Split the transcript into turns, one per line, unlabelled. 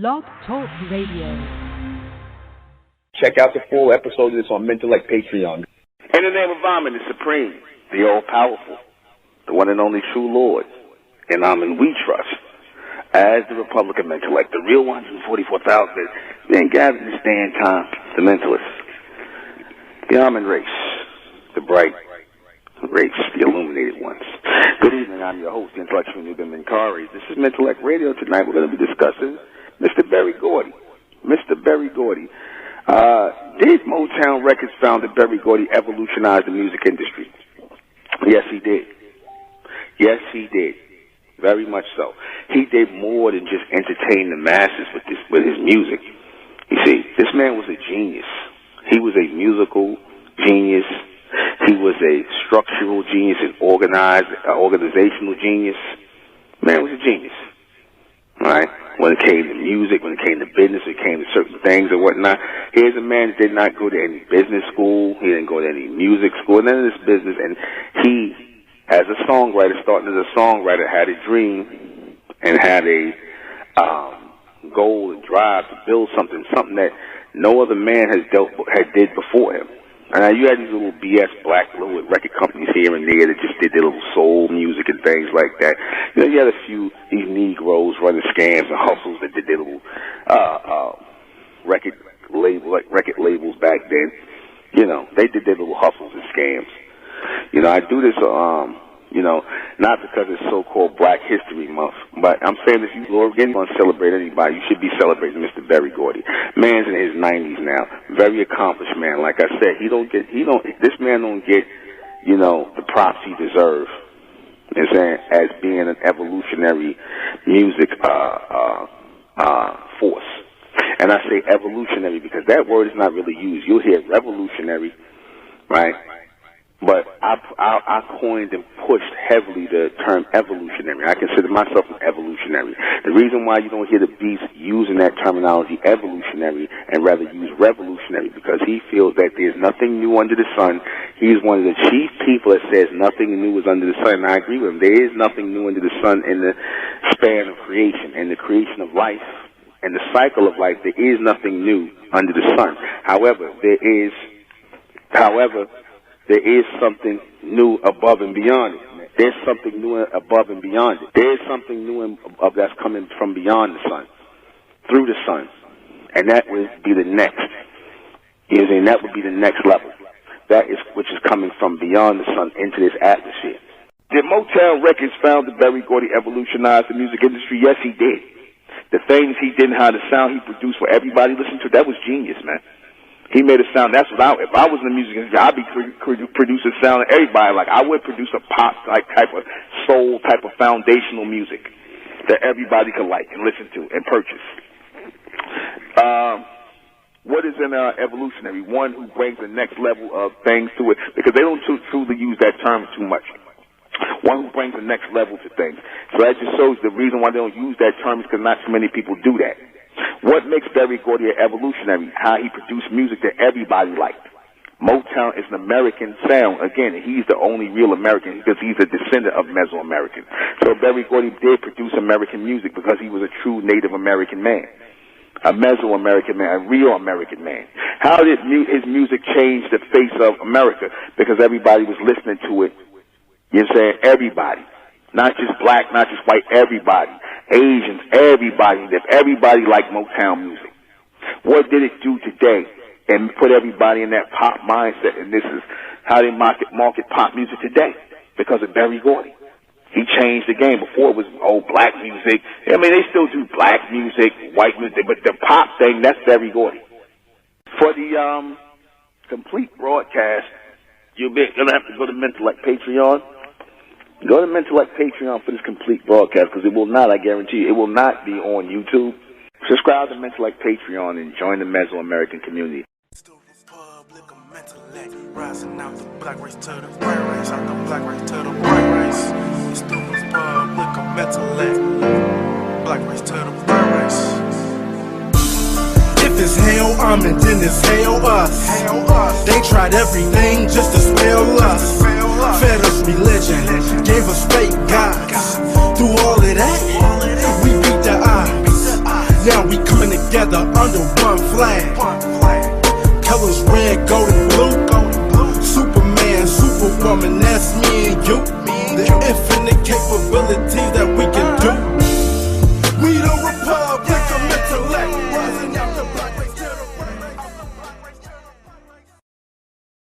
Blog Talk Radio.
Check out the full episode of this on Mentellect Patreon.
In the name of Amen, the Supreme, the All-Powerful, the one and only true Lord, in Amen we trust, as the Republic of Mentellect, the real 144,000 men gathered this day and time, the Mentalists, the Amen race, the bright race, the illuminated ones. Good evening, I'm your host, the intellectual Nuben Minkari. This is Mentellect Radio. Tonight we're going to be discussing Mr. Berry Gordy. Mr. Berry Gordy. Did Motown Records founder Berry Gordy evolutionize the music industry? Yes, he did. Yes, he did. Very much so. He did more than just entertain the masses with his music. You see, this man was a genius. He was a musical genius. He was a structural genius, an organizational genius. Man was a genius. All right? When it came to music, when it came to business, when it came to certain things and whatnot. Here's a man that did not go to any business school. He didn't go to any music school, none of this business. And he, as a songwriter, starting as a songwriter, had a dream and had a goal and drive to build something that no other man had did before him. And you had these little BS black little record companies here and there that just did their little soul music and things like that. You know, you had a few these Negroes running scams and hustles that did their little record labels back then. You know, they did their little hustles and scams. You know, I do this, not because it's so-called Black History Month, but I'm saying if you are going to celebrate anybody, you should be celebrating Mr. Berry Gordy. Man's in his 90s now, very accomplished man. Like I said, this man don't get, the props he deserves. You know what I'm saying? As being an evolutionary music force. And I say evolutionary because that word is not really used. You'll hear revolutionary, right? But I coined and pushed heavily the term evolutionary. I consider myself an evolutionary. The reason why you don't hear the Beast using that terminology, evolutionary, and rather use revolutionary, because he feels that there's nothing new under the sun. He's one of the chief people that says nothing new is under the sun, and I agree with him. There is nothing new under the sun in the span of creation, and the creation of life, and the cycle of life. There is nothing new under the sun. However, there is something new above and beyond it. There's something new above and beyond it. There's something new that's coming from beyond the sun, through the sun. And that would be the next. And that would be the next level. That is which is coming from beyond the sun into this atmosphere. Did Motown Records founder Berry Gordy evolutionize the music industry? Yes, he did. The things he did and how the sound he produced for everybody listening to, that was genius, man. He made a sound. That's what if I was in the music industry, I'd be producing sound that everybody like. I would produce a pop type of soul type of foundational music that everybody could like and listen to and purchase. What is an evolutionary? One who brings the next level of things to it, because they don't truly use that term too much. One who brings the next level to things. So that just shows the reason why they don't use that term is because not too many people do that. What makes Berry Gordy an evolutionary? How he produced music that everybody liked. Motown is an American sound. Again, he's the only real American because he's a descendant of Mesoamerican. So Berry Gordy did produce American music because he was a true Native American man. A Mesoamerican man, a real American man. How did his music change the face of America? Because everybody was listening to it. You know what I'm saying? Everybody. Not just black, not just white, everybody. Asians, everybody. Everybody liked Motown music. What did it do today? And put everybody in that pop mindset. And this is how they market pop music today. Because of Berry Gordy. He changed the game. Before it was, black music. I mean, they still do black music, white music, but the pop thing, that's Berry Gordy. For the complete broadcast, you're going to have to go to Mentellect Patreon. Go to Mentellect Patreon for this complete broadcast, because it will not, I guarantee you, it will not be on YouTube. Subscribe to Mentellect Patreon and join the Mesoamerican community.
It's the Republic of Mentellect, rising out the black race to the white race, out the black race to the white race. It's the Republic of Mentellect, black race to the white race. If it's hell, I'm in, then it's hell us. They tried everything just to spell us. Fed us religion, gave us fake gods. Through all of that, we beat the odds. Now we come together under one flag. Colors red, gold, and blue. Superman, Superwoman, that's me and you.